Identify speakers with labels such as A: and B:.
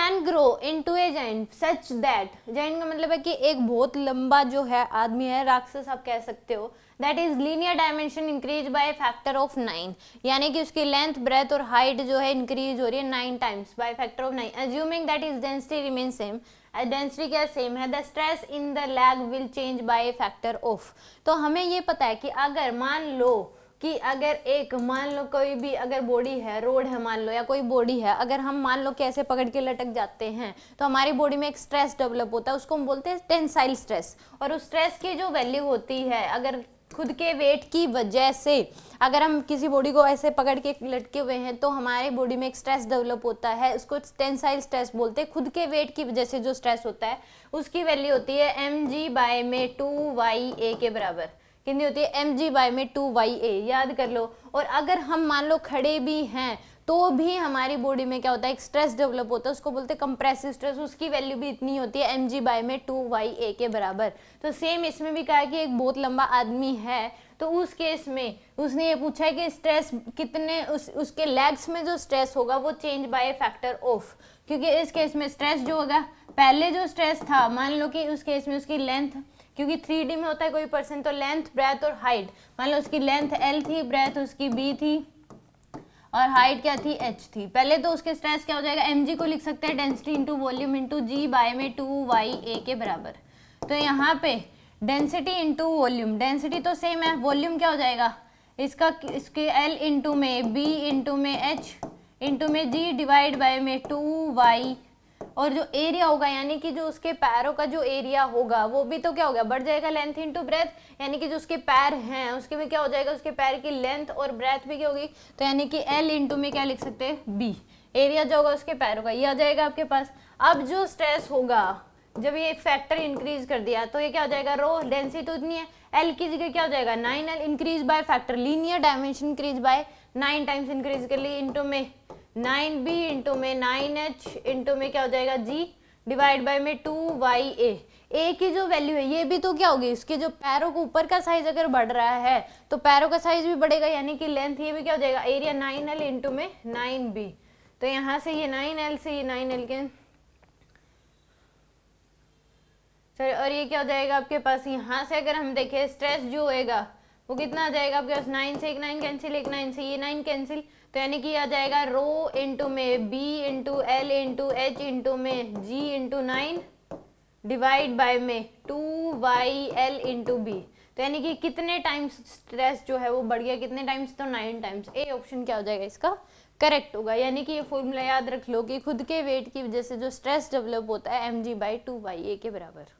A: Can grow into A giant such that, giant का मतलब है कि एक बहुत लंबा जो है आदमी है, राक्षस आप कह सकते हो, that is linear dimension increase by factor of 9, यानी कि उसकी लेंथ ब्रेथ और हाइट जो है इंक्रीज हो रही है 9 times by factor of 9, assuming that is density remain same, density क्या सेम है, the stress in the lag will change by factor of. तो हमें ये पता है कि अगर मान लो कि अगर एक मान लो कोई भी अगर बॉडी है, रोड है मान लो, या कोई बॉडी है, अगर हम मान लो कि ऐसे पकड़ के लटक जाते हैं तो हमारी बॉडी में एक स्ट्रेस डेवलप होता है, उसको हम बोलते हैं टेंसाइल स्ट्रेस। और उस स्ट्रेस की जो वैल्यू होती है, अगर खुद के वेट की वजह से अगर हम किसी बॉडी को ऐसे पकड़ के लटके हुए हैं तो हमारे बॉडी में एक स्ट्रेस डेवलप होता है, उसको टेंसाइल स्ट्रेस बोलते हैं। खुद के वेट की वजह से जो स्ट्रेस होता है उसकी वैल्यू होती है mg बाय में 2ya के बराबर। कितनी होती है? mg बाय में 2ya, याद कर लो। और अगर हम मान लो खड़े भी हैं तो भी हमारी बॉडी में क्या होता है, एक स्ट्रेस डेवलप होता है, उसको बोलते हैं कंप्रेसिव स्ट्रेस, उसकी वैल्यू भी इतनी होती है mg बाय में 2ya के बराबर। तो सेम इसमें भी कहा है कि एक बहुत लंबा आदमी है तो उस केस में उसने ये पूछा है कि स्ट्रेस कितने उसके लेग्स में जो स्ट्रेस होगा वो चेंज बाय फैक्टर ऑफ, क्योंकि इस केस में स्ट्रेस जो होगा, पहले जो स्ट्रेस था मान लो कि उस केस में उसकी लेंथ, क्योंकि 3D में होता है कोई पर्सन, तो लेंथ ब्रेथ और हाइट, मान लो उसकी लेंथ L थी, ब्रेथ उसकी B थी और हाइट क्या थी, H थी। पहले तो उसके स्ट्रेस क्या हो जाएगा, mg को लिख सकते हैं density into volume into g by में 2ya के बराबर। तो यहाँ पे डेंसिटी इंटू वॉल्यूम, डेंसिटी तो सेम है, वॉल्यूम क्या हो जाएगा इसका, इसके L इंटू में B इंटू में H इंटू में g डिवाइड बाय में 2y, और जो एरिया होगा यानी कि जो उसके पैरों का जो एरिया होगा वो भी तो क्या होगा, बढ़ जाएगा, लेंथ इंटू ब्रेथ, यानी कि जो उसके पैर हैं उसके भी क्या हो जाएगा, उसके पैर की लेंथ और ब्रेथ भी क्या होगी, तो यानी कि L इंटू में क्या लिख सकते हैं, B, एरिया जो होगा उसके पैरों का, ये आ जाएगा आपके पास। अब जो स्ट्रेस होगा जब ये फैक्टर इंक्रीज कर दिया तो ये क्या हो जाएगा, रो डेंसिटी तो इतनी है, L की जगह क्या हो जाएगा 9L, increase by factor, linear dimension increase by 9 times increase कर ली, इंटू में 9b इंटू में 9h इंटू में क्या हो जाएगा g डिवाइड बाय में 2ya। a की जो वैल्यू है ये भी तो क्या होगी, इसके जो पैरों को ऊपर का साइज अगर बढ़ रहा है तो पैरों का साइज भी बढ़ेगा, यानी कि लेंथ ये भी क्या हो जाएगा, एरिया 9L इंटू में 9b। तो यहाँ से ये 9L से ये 9L के सर, और ये क्या हो जाएगा आपके पास, यहाँ से अगर हम देखें स्ट्रेस जो होएगा वो कितना आ जाएगा आपके पास, 9 से एक 9 कैंसिल, एक 9 से ये 9 कैंसिल, तो यानी कि आ जाएगा रो इंटू में b into L into H into में g इंटू 9 डिवाइड बाय में 2yL इंटू b। तो यानी कि कितने टाइम्स स्ट्रेस जो है वो बढ़ गया, कितने टाइम्स, तो 9 टाइम्स। ए ऑप्शन क्या हो जाएगा इसका करेक्ट होगा। यानी कि ये फॉर्मूला याद रख लो कि खुद के वेट की वजह से जो स्ट्रेस डेवलप होता है mg बाई 2ya के बराबर।